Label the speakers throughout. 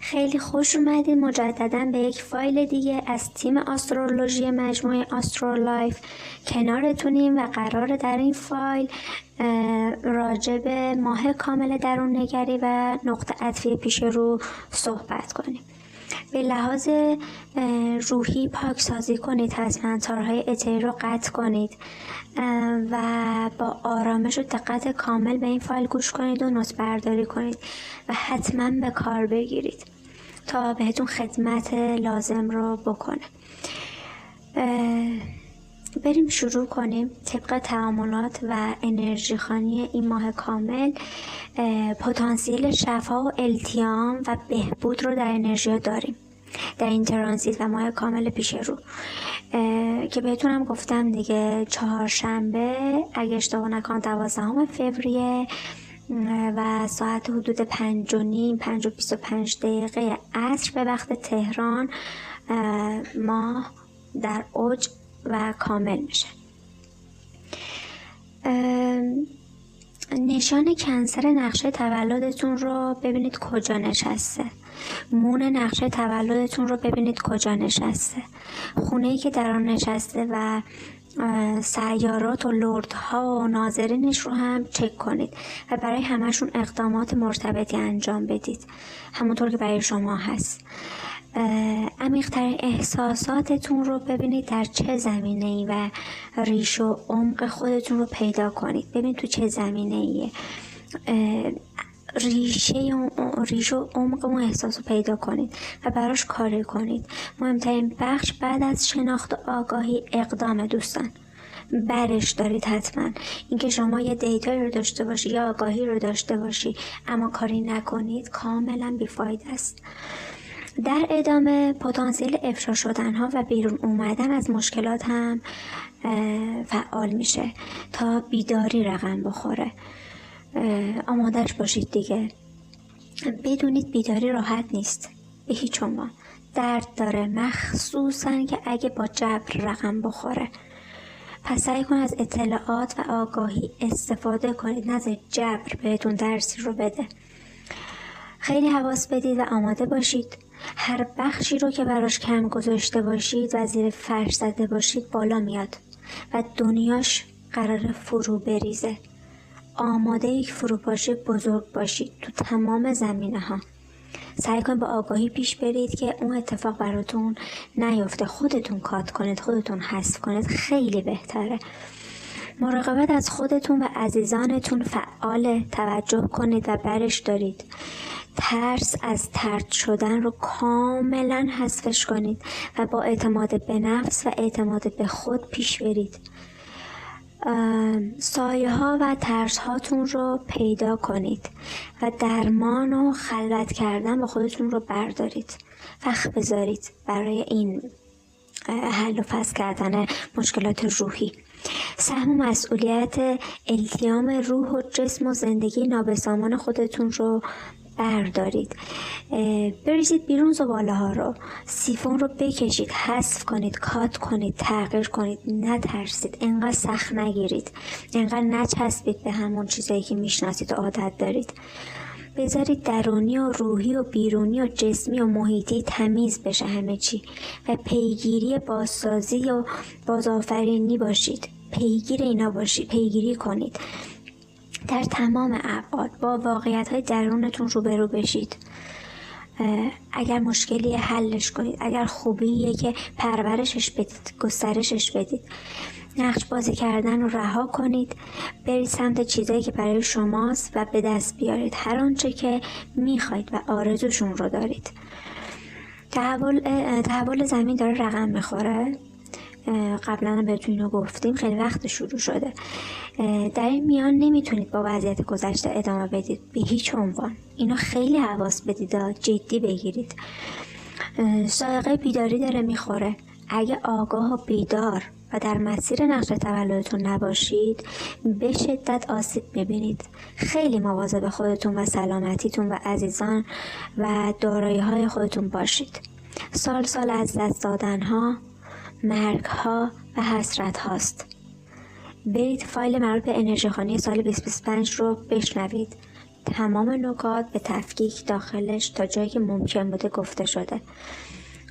Speaker 1: خیلی خوش اومدید مجددا به یک فایل دیگه از تیم آسترولوژی مجموعه آسترولایف کنارتونیم و قراره در این فایل راجع به ماه کامل درون نگری و نقطه عطفی پیش رو صحبت کنیم. به لحاظ روحی پاکسازی کنید، حتما تارهای اتری رو قطع کنید و با آرامش و دقت کامل به این فایل گوش کنید و نوت برداری کنید و حتما به کار بگیرید تا بهتون خدمت لازم رو بکنه. بریم شروع کنیم. طبق تعاملات و انرژی خوانی این ماه کامل پتانسیل شفا و التیام و بهبود رو در انرژی داریم در این ترانزیت و ماه کامل پیش رو که بهتونم گفتم دیگه چهارشنبه اگه اشتباه نکنم 12 فوریه و ساعت حدود 5:25 عصر به وقت تهران ماه در اوج و کامل میشه. نشان کنسر نقشه تولدتون رو ببینید کجا نشسته. مون نقشه تولدتون رو ببینید کجا نشسته. خونه‌ای که در آن نشسته و سیارات و لردها و ناظرینش رو هم چک کنید و برای همشون اقدامات مرتبطی انجام بدید همونطور که برای شما هست. عمیق‌ترین احساساتتون رو ببینید در چه زمینه‌ای و ریش و عمق خودتون رو پیدا کنید. ببینید تو چه زمینه‌ایه ریش و عمق اون احساس رو پیدا کنید و براش کاری کنید. مهمترین بخش بعد از شناخت و آگاهی اقدام دوستان. برش دارید حتما. اینکه شما یه دیتایی رو داشته باشی یا آگاهی رو داشته باشی اما کاری نکنید کاملا بیفایده است. در ادامه پتانسیل افشا شدن ها و بیرون اومدن از مشکلات هم فعال میشه تا بیداری رقم بخوره. آمادش باشید دیگه. بدونید بیداری راحت نیست به هیچ عنوان. درد داره، مخصوصا که اگه با جبر رقم بخوره. پس سعی کنید از اطلاعات و آگاهی استفاده کنید، نذارید جبر بهتون درسی رو بده. خیلی حواس بدید و آماده باشید. هر بخشی رو که براش کم گذاشته باشید و زیر فرش زده باشید بالا میاد و دنیاش قرار فرو بریزه. آماده یک فروپاشی بزرگ باشید تو تمام زمینه ها. سعی کنید با آگاهی پیش برید که اون اتفاق براتون نیفته. خودتون کات کنید، خودتون حذف کنید، خیلی بهتره. مراقبت از خودتون و عزیزانتون فعال. توجه کنید و برش دارید. ترس از طرد شدن رو کاملا حذفش کنید و با اعتماد به نفس و اعتماد به خود پیش برید. سایه ها و ترس هاتون رو پیدا کنید و درمان و خلوت کردن با خودتون رو بردارید. وقت بذارید برای این حل و فصل کردن مشکلات روحی. سهم و مسئولیت التیام روح و جسم و زندگی نابسامان خودتون رو بردارید. بریزید بیرون زباله ها رو. سیفون رو بکشید، حذف کنید، کات کنید، تغییر کنید. نترسید، انقدر سخت نگیرید، انقدر نچسبید به همون چیزایی که میشناسید و عادت دارید. بذارید درونی و روحی و بیرونی و جسمی و محیطی تمیز بشه همه چی و پیگیری بازسازی و بازآفرینی باشید. پیگیر اینا باشید، پیگیری کنید. در تمام ابعاد با واقعیت‌های درونتون روبرو بشید. اگر مشکلی حلش کنید، اگر خوبیه که پرورشش بدید، گسترشش بدید. نقش بازی کردن رو رها کنید. برید سمت چیزایی که برای شماست و به دست بیارید هر آنچه که میخواید و آرزوشون رو دارید. تحول زمین داره رقم میخوره. قبلا بهتون اینو گفتیم، خیلی وقت شروع شده. در این میان نمیتونید با وضعیت گذشته ادامه بدید به هیچ عنوان. اینو خیلی حواس بدید، جدی بگیرید. سائقه بیداری داره میخوره. اگه آگاه و بیدار و در مسیر نقش تولدتون نباشید به شدت آسیب میبینید. خیلی مواظب خودتون و سلامتیتون و عزیزان و دارایی های خودتون باشید. سال از دست دادن ها، مرگ ها و حسرت هاست. برید فایل مربوط به انرژی خوانی سال 2025 رو بشنوید. تمام نکات به تفکیک داخلش تا جایی که ممکن بوده گفته شده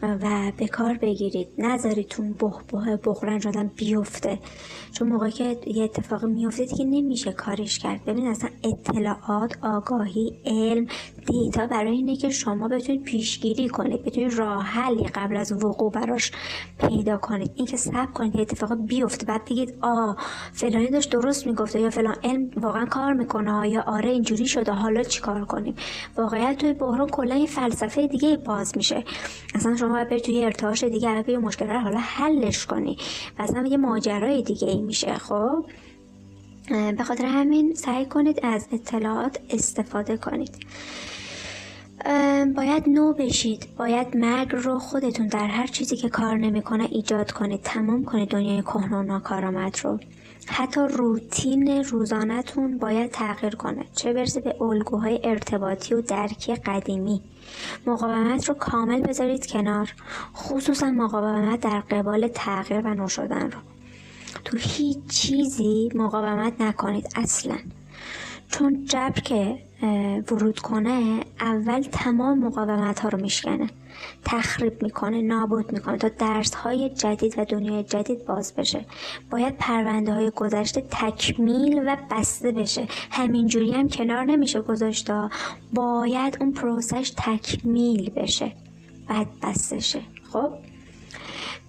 Speaker 1: و به کار بگیرید. نذارید تو بغرنج آدم بیفته، چون موقعی که یه اتفاقی میفته دیگه نمیشه کاریش کرد. ببین اصلا اطلاعات، آگاهی، علم، دیتا برای اینه که شما بتونید پیشگیری کنید، بتونید راه حلی قبل از وقوع براش پیدا کنید. این که صبر کنید که اتفاق بیفته بعد بگید فلانی داشت درست میگفته یا فلان علم واقعا کار میکنه یا آره اینجوری شده حالا چیکار کنیم. واقعیت توی بحران کلا یه فلسفه دیگه باز میشه. اصلا شما باید برید توی ارتعاش دیگه، یه مشکل رو حالا حلش کنی، اصلا یه ماجرای دیگه ای میشه. خب به خاطر همین سعی کنید از اطلاعات استفاده کنید. باید نو بشید، باید مرگ رو خودتون در هر چیزی که کار نمیکنه ایجاد کنید، تمام کنید دنیای کهنه و ناکارآمد رو. حتی روتین روزانه‌تون باید تغییر کنه، چه برسه به الگوهای ارتباطی و درکی قدیمی. مقاومت رو کامل بذارید کنار، خصوصا مقاومت در قبال تغییر و نو شدن رو. تو هیچ چیزی مقاومت نکنید اصلا، چون جبر که ورود کنه اول تمام مقاومت ها رو میشکنه، تخریب میکنه، نابود میکنه تا درس های جدید و دنیای جدید باز بشه. باید پرونده های گذشته تکمیل و بسته بشه، همینجوری هم کنار نمیشه گذاشته، باید اون پروسش تکمیل بشه بعد بسته شه. خب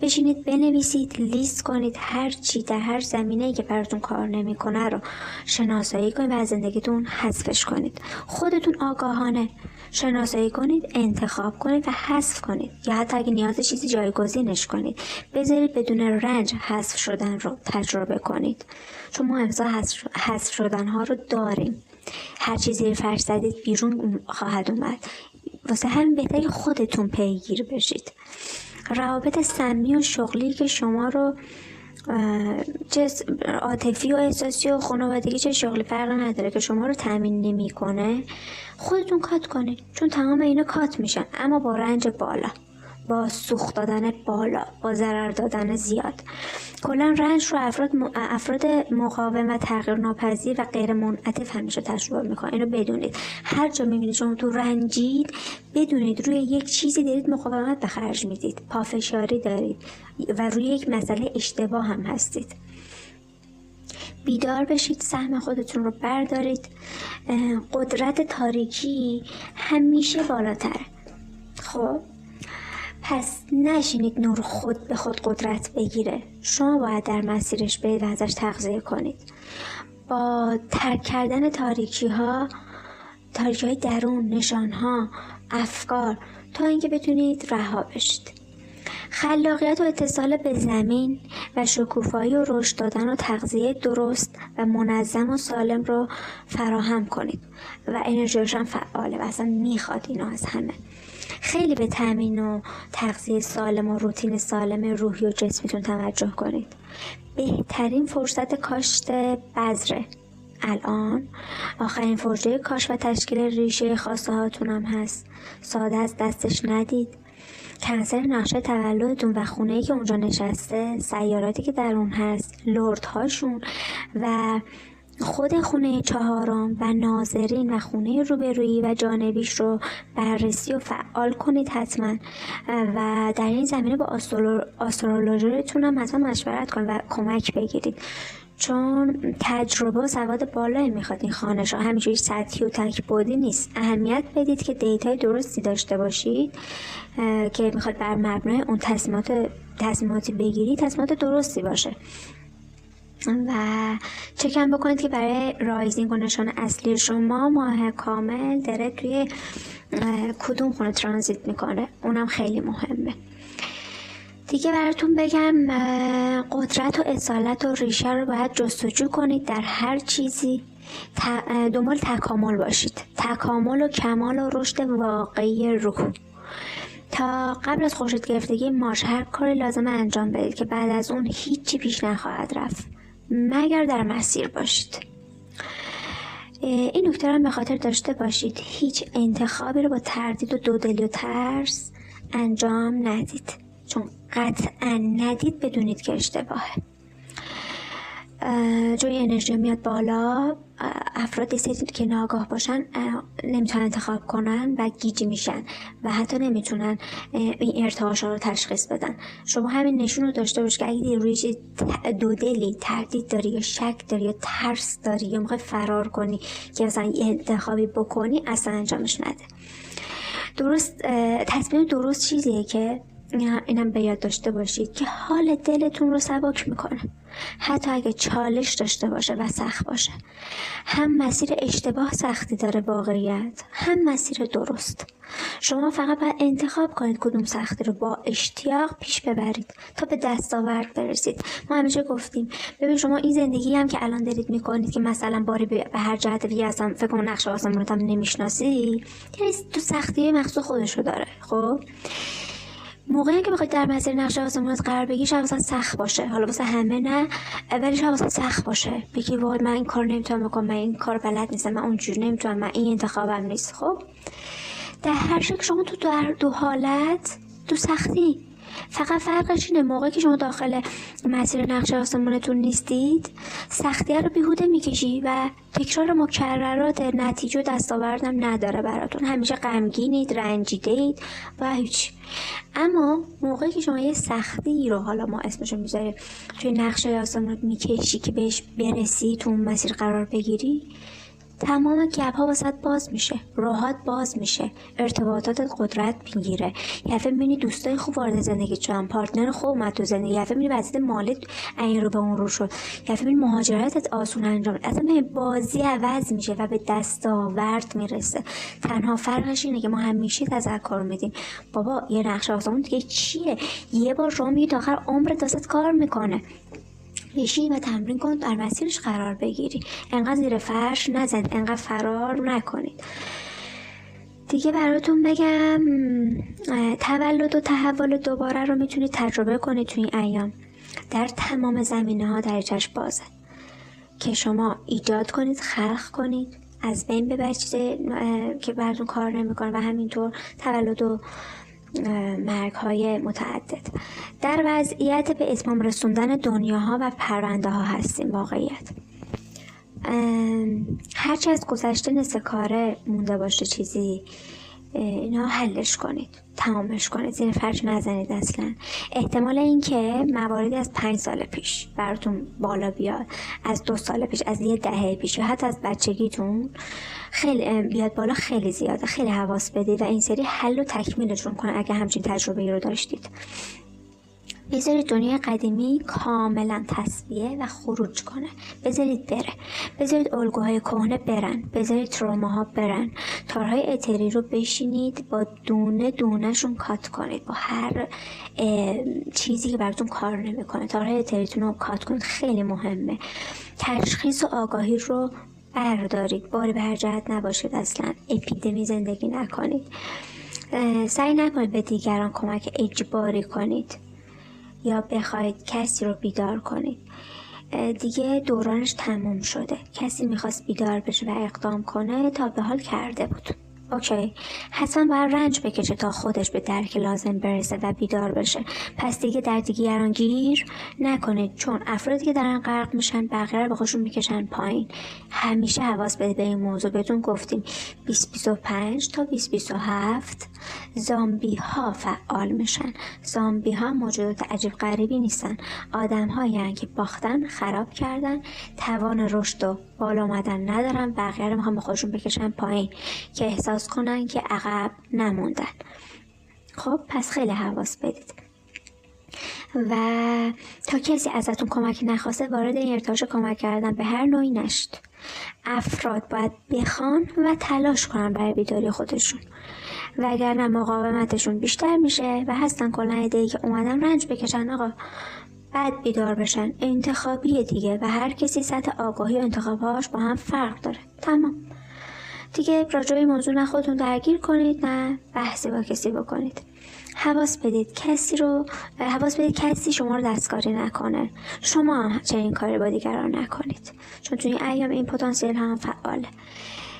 Speaker 1: بشینید بنویسید، لیست کنید هر چی در هر زمینه‌ای که براتون کار نمیکنه رو شناسایی کنید و از زندگیتون حذفش کنید. خودتون آگاهانه شناسایی کنید، انتخاب کنید و حذف کنید، یا حتی اگه نیاز چیزی جایگزینش کنید. بذارید بدون رنج حذف شدن رو تجربه کنید، چون ما امضا حذف شدن ها رو داریم. هر چیزی رو فرش زدید بیرون خواهد اومد. واسه همین بهتره خودتون پیگیر بشید. روابط سمی و شغلی که شما رو چه عاطفی و احساسی و خانوادگی چه شغلی فرق نداره که شما رو تامین نمیکنه، خودتون کات کنید، چون تمام اینا کات میشن، اما با رنج بالا، با سوخت دادن بالا، با ضرر دادن زیاد. کلا رنج رو افراد مقاوم و تغییر ناپذیر و غیر منعطف همیشه تجربه میکنن. اینو بدونید. هر جا میبینید شما تو رنجید، بدونید روی یک چیزی دارید مقاومت به خرج میدید، پافشاری دارید و روی یک مسئله اشتباه هم هستید. بیدار بشید، سهم خودتون رو بردارید. قدرت تاریکی همیشه بالاتره. خب پس نشینید نور خود به خود قدرت بگیره، شما باید در مسیرش برید و ازش تغذیه کنید. با ترک کردن تاریکی های درون، نشان ها، افکار، تا اینکه بتونید رها بشید. خلاقیت و اتصال به زمین و شکوفایی و رشد دادن و تغذیه درست و منظم و سالم رو فراهم کنید و انرژیش هم فعاله و اصلا میخواد اینو از همه. خیلی به تامین و تغذیه سالم و روتین سالم روحی و جسمیتون توجه کنید. بهترین فرصت کاشت بذره الان، آخرین فرصه کاشت و تشکیل ریشه خواسته هاتون هم هست. ساده از دستش ندید. کنسل نقشه تولدتون و خونه‌ای که اونجا نشسته، سیاراتی که در اون هست، لردهاشون و خود خونه چهارم و ناظرین و خونه روبرویی و جانبیش رو بررسی و فعال کنید حتما. و در این زمینه با آسترولوژرتون هم حتما مشورت کنید و کمک بگیرید، چون تجربه و سواد بالایی میخواد این خانش ها، همینجوری سطحی و تک‌بعدی نیست. اهمیت بدید که دیتای درستی داشته باشید که میخواد بر مبنای اون تصمیماتی بگیرید، تصمیمات درستی باشه. و چکم بکنید که برای رایزینگ و نشان اصلی شما ماه کامل داره توی کدوم خونه ترانزیت میکنه، اونم خیلی مهمه. دیگه براتون بگم قدرت و اصالت و ریشه رو باید جستجو کنید در هر چیزی. دنبال تکامل باشید، تکامل و کمال و رشد واقعی روح. تا قبل از خورشید گرفتگی مارس هر کاری لازم انجام بدید که بعد از اون هیچی پیش نخواهد رفت مگر در مسیر باشید. این نکته رو به خاطر داشته باشید، هیچ انتخابی رو با تردید و دودلی و ترس انجام ندید، چون قطعا ندید بدونید که اشتباهه. چون انرژی میاد بالا، افراد سری که ناآگاه باشن نمیتونن انتخاب کنن و گیج میشن و حتی نمیتونن این ارتعاشا رو تشخیص بدن. شما همین نشون رو داشته باش که اگه روی چیز دودلی تردید داری یا شک داری یا ترس داری یا میخوای فرار کنی که مثلا یه انتخابی بکنی، اصلا انجامش نده. تصمیم درست چیزیه که اینم به یاد داشته باشید که حال دلتون رو سبک میکنه، حتی اگه چالش داشته باشه و سخت باشه. هم مسیر اشتباه سختی داره واقعیت، هم مسیر درست. شما فقط باید انتخاب کنید کدوم سختی رو با اشتیاق پیش ببرید تا به دستاورد برسید. ما همیشه گفتیم ببین شما این زندگی هم که الان دارید میکنید که مثلا باری به هر جهت دیگه اصلا فکر کنم نقش آسمونت هم نمیشناسی، یعنی تو سختی مخصوص خودش رو داره. خب موقعی که بخواید در مسیر نقش آسمونت قرار بگیری شاید واسه سخت باشه، حالا واسه همه نه ولی شاید واسه سخت باشه، بگی وای من این کار نمیتونم بکنم، من این کار بلد نیستم، من اونجوری نمیتونم، من این انتخابم نیست. خب در هر شکل شما تو دو حالت تو سختی، فقط فرقش اینه موقعی که شما داخل مسیر نقش آسمونتون نیستید سختی رو بیهوده میکشی و تکرار مکررات نتیجه و دستاوردم نداره براتون، همیشه غمگینید، رنجیدید و هیچ. اما موقعی که شما یه سختی رو، حالا ما اسمشو میذاریم، توی نقش آسمونت میکشی که بهش برسی، تو اون مسیر قرار بگیری، تمام گپ ها واسط باز میشه، راحت باز میشه، ارتباطاتت قدرت میگیره، یه دفعه میبینی دوستای خوب وارد زندگی شدن، پارتنر خوب اومد تو زندگی، یه دفعه میبینی وضعیت مالی این رو به اون رو شد، یه دفعه میبینی مهاجرتت آسون انجام، اصلا بازی عوض میشه و به دستاورد میرسه. تنها فرقش اینه که ما همیشه تذکر میدیم بابا یه نقش آسمون دیگه چیه، یه بار شما میگی تا آخر عمرت دستت کار میکنه، بشین و تمرین کن در مسیرش قرار بگیری، انقدر زیر فرش نزنید، انقدر فرار نکنید. دیگه براتون بگم تولد و تحول دوباره رو میتونید تجربه کنید توی این ایام در تمام زمینه ها، دریچش بازه که شما ایجاد کنید، خلق کنید، از بین ببرید چیزی که براتون کار نمیکنه و همینطور تولد و مرگ های متعدد. در وضعیت به اتمام رسوندن دنیاها و پرونده ها هستیم. واقعیت هرچی از گذشته نصف کاره مونده باشه چیزی، اینا حلش کنید، تمامش کنید، زیر فرش نزنید. اصلا احتمال این که مواردی از 5 سال پیش براتون بالا بیاد، از 2 سال پیش، از یه دهه پیش یا حتی از بچگیتون خیلی بیاد بالا خیلی زیاده. خیلی حواس بدید و این سری حل و تکمیلشون کنید اگه همچین تجربه‌ای رو داشتید. بذارید دنیای قدیمی کاملا تصفیه و خروج کنه، بذارید بره، بذارید الگوهای کهنه برن، بذارید تروماها برن، تارهای اتری رو بشینید با دونه دونهشون کات کنید، با هر چیزی که براتون کار نمیکنه تارهای اتریتون رو کات کنید. خیلی مهمه. تشخیص و آگاهی رو بردارید، باری به هر جهت نباشید، اصلا اپیدمی زندگی نکنید. سعی نکنید به دیگران کمک اجباری کنید یا بخواید کسی رو بیدار کنید. دیگه دورانش تموم شده. کسی میخواست بیدار بشه و اقدام کنه تا به حال کرده بود. اوکی، حتما باید رنج بکشه تا خودش به درک لازم برسه و بیدار بشه. پس دیگه در دیگران گیر نکنید، چون افرادی که دارن غرق میشن بقیه رو به خودشون میکشن پایین. همیشه حواس بدید به این موضوع. بهتون گفتیم 2025 تا 2027 زامبی ها فعال میشن. زامبی ها موجودات عجیب غریبی نیستن، آدم هایی که باختن، خراب کردن، توان رشد و بالا اومدن ندارن، بقیه رو میخوان به خودشون بکشن پایین که احساس کنن که عقب نموندن. خب پس خیلی حواس بدید و تا کسی ازتون کمک نخواسته وارد این ارتعاش کمک کردن به هر نوعی نشد. افراد باید بخوان و تلاش کنن برای بیداری خودشون، وگرنه مقاومتشون بیشتر میشه و هستن کلا ایده‌ای که اومدن رنج بکشن آقا بعد بیدار بشن. انتخابیه دیگه و هر کسی سطح آگاهی و انتخابهاش با هم فرق داره. تمام دیگه. راجع به این موضوع نه خودتون درگیر کنید نه بحثی با کسی بکنید. حواس بدید کسی شما رو دستکاری نکنه، شما هم چنین کاری با دیگران نکنید، چون توی این ایام این پتانسیل هم فعاله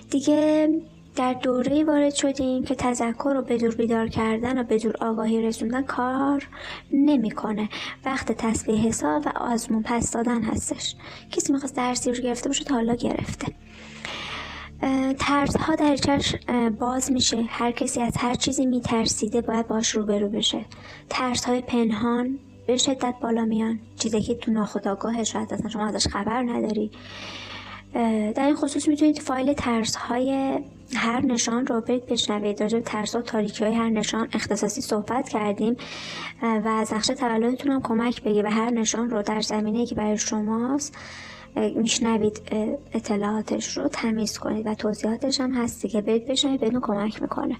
Speaker 1: دیگه. در دوره‌ای وارد شدیم که تذکر و به دور بیدار کردن و به دور آگاهی رسوندن کار نمیکنه. وقت تسبیح حساب و آزمون پس دادن هستش. کسی میخواست درسی رو گرفته باشه تا حالا گرفته. ترس‌ها دریچه‌اش باز میشه. هر کسی از هر چیزی میترسیده باید باش روبرو بشه. ترس‌های پنهان به شدت بالا میان، چیزی که تو ناخودآگاه شاید اصلا شما ازش خبر نداری. در این خصوص میتونید فایل ترس‌های هر نشان رو برید بشنوید. راجع به ترس‌ها و تاریکی‌های هر نشان اختصاصی صحبت کردیم و از نقشه تولدتون هم کمک بگیر و هر نشان رو در زمینه‌ای که برای شماست میشنوید اطلاعاتش رو تمیز کنید و توضیحاتش هم هستی که برید بشنوید، بهتون کمک میکنه.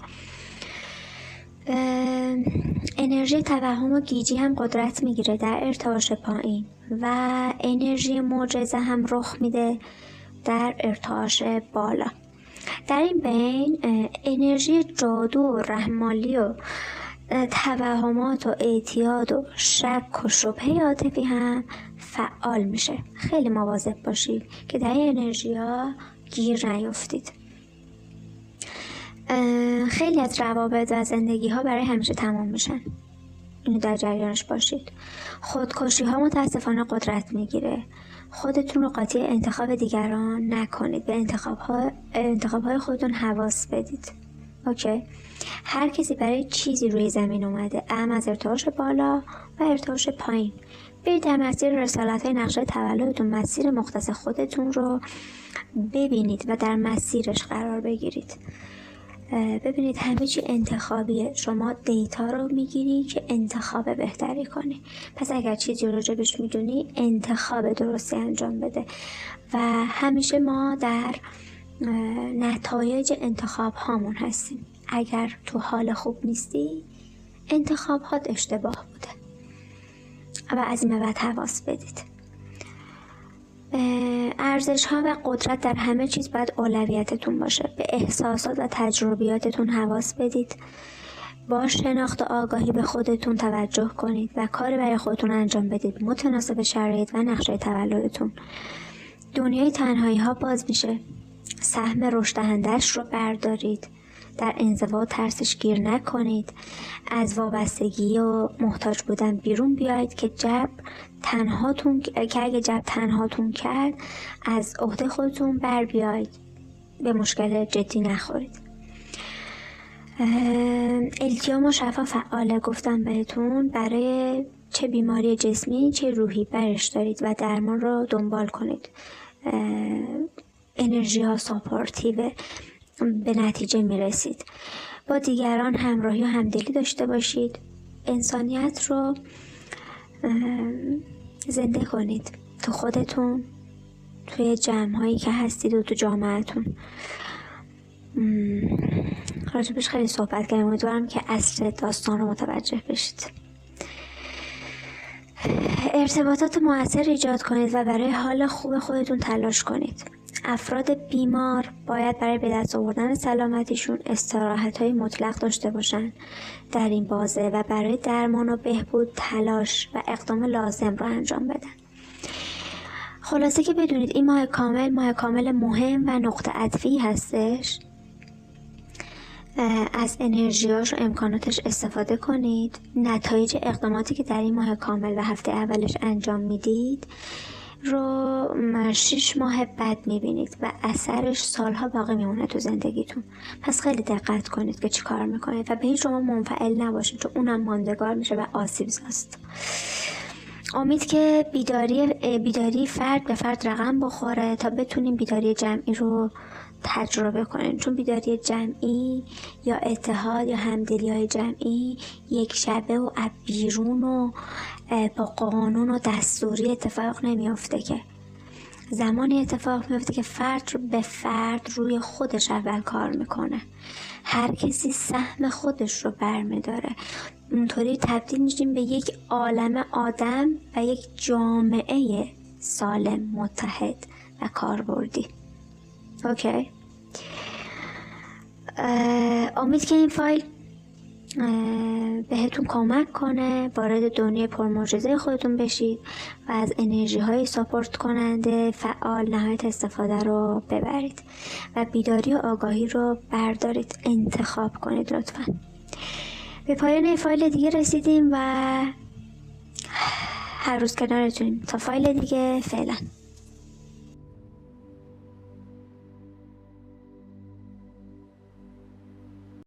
Speaker 1: انرژی توهم و گیجی هم قدرت میگیره در ارتعاش پایین و انرژی معجزه هم رخ میده در ارتعاش بالا. در این بین انرژی جادو و رحمالی و توهمات و اعتیاد و شک و شبهه عاطفی هم فعال میشه. خیلی مواظب باشید که در این انرژی ها گیر نیفتید. خیلی از روابط و زندگی ها برای همیشه تمام میشن، اینو در جریانش باشید. خودکشی ها متاسفانه قدرت میگیره. خودتون رو قاطی انتخاب دیگران نکنید، به انتخاب های خودتون حواس بدید. اوکی؟ هر کسی برای چیزی روی زمین اومده، اما از ارتعاش بالا و ارتعاش پایین. برید در مسیر رسالت های نقشه تولدتون مسیر مختص خودتون رو ببینید و در مسیرش قرار بگیرید. ببینید همه چی انتخابیه. شما دیتا رو میگیری که انتخاب بهتری کنی. پس اگر چیزی راجبش میدونی انتخاب درستی انجام بده و همیشه ما در نتایج انتخاب هامون هستیم. اگر تو حال خوب نیستی انتخاب هات اشتباه بوده و از این به بعد حواس بدید. ارزش ها و قدرت در همه چیز باید اولویتتون باشه. به احساسات و تجربیاتتون حواس بدید. با شناخت و آگاهی به خودتون توجه کنید و کار برای خودتون انجام بدید متناسب شرایط و نقشه تولدتون. دنیای تنهایی ها باز میشه. سهم رشد دهنده‌اش رو بردارید. در انزوا ترسش گیر نکنید. از وابستگی و محتاج بودن بیرون بیایید که اگه جبر تنهاتون کرد از عهده خودتون بر بیایید، به مشکل جدی نخورید. التیام و شفا فعاله، گفتم بهتون، برای چه بیماری جسمی چه روحی برش دارید و درمان رو دنبال کنید. انرژی ها ساپورتیو، به نتیجه میرسید. با دیگران همراهی و همدلی داشته باشید. انسانیت رو زنده کنید تو خودتون، توی جمع‌هایی که هستید و تو جامعهتون. راجبش خیلی صحبت کردم، امیدوارم که اصل داستان رو متوجه بشید. ارتباطات مؤثر ایجاد کنید و برای حال خوب خودتون تلاش کنید. افراد بیمار باید برای به دست آوردن سلامتیشون استراحت‌های مطلق داشته باشن در این بازه و برای درمان و بهبود تلاش و اقدام لازم رو انجام بدن. خلاصه که بدونید این ماه کامل مهم و نقطه عطفی هستش. از انرژیاش و امکاناتش استفاده کنید. نتایج اقداماتی که در این ماه کامل و هفته اولش انجام میدید رو 6 ماه بعد میبینید و اثرش سالها باقی میمونه تو زندگیتون. پس خیلی دقت کنید که چی کار میکنید و به هیچ شما منفعل نباشید، چون اونم ماندگار میشه و آسیبزاست. امید که بیداری فرد به فرد رقم بخوره تا بتونیم بیداری جمعی رو تجربه کنیم، چون بیداری جمعی یا اتحاد یا همدلی های جمعی یک شبه و بیرون و با قانون و دستوری اتفاق نمیافته، که زمانی اتفاق میافته که فرد به فرد روی خودش اول کار میکنه. هر کسی سهم خودش رو برمیداره. اونطوری تبدیل میشیم به یک عالم آدم و یک جامعه سالم، متحد و کاربردی. اوکی. امید که این فایل بهتون کمک کنه وارد دنیای پرمعجزه خودتون بشید و از انرژی های ساپورت کننده فعال نهایت استفاده رو ببرید و بیداری و آگاهی رو بردارید، انتخاب کنید لطفا. به پایان فایل دیگه رسیدیم و هر روز کنارتونیم تا فایل دیگه. فعلا.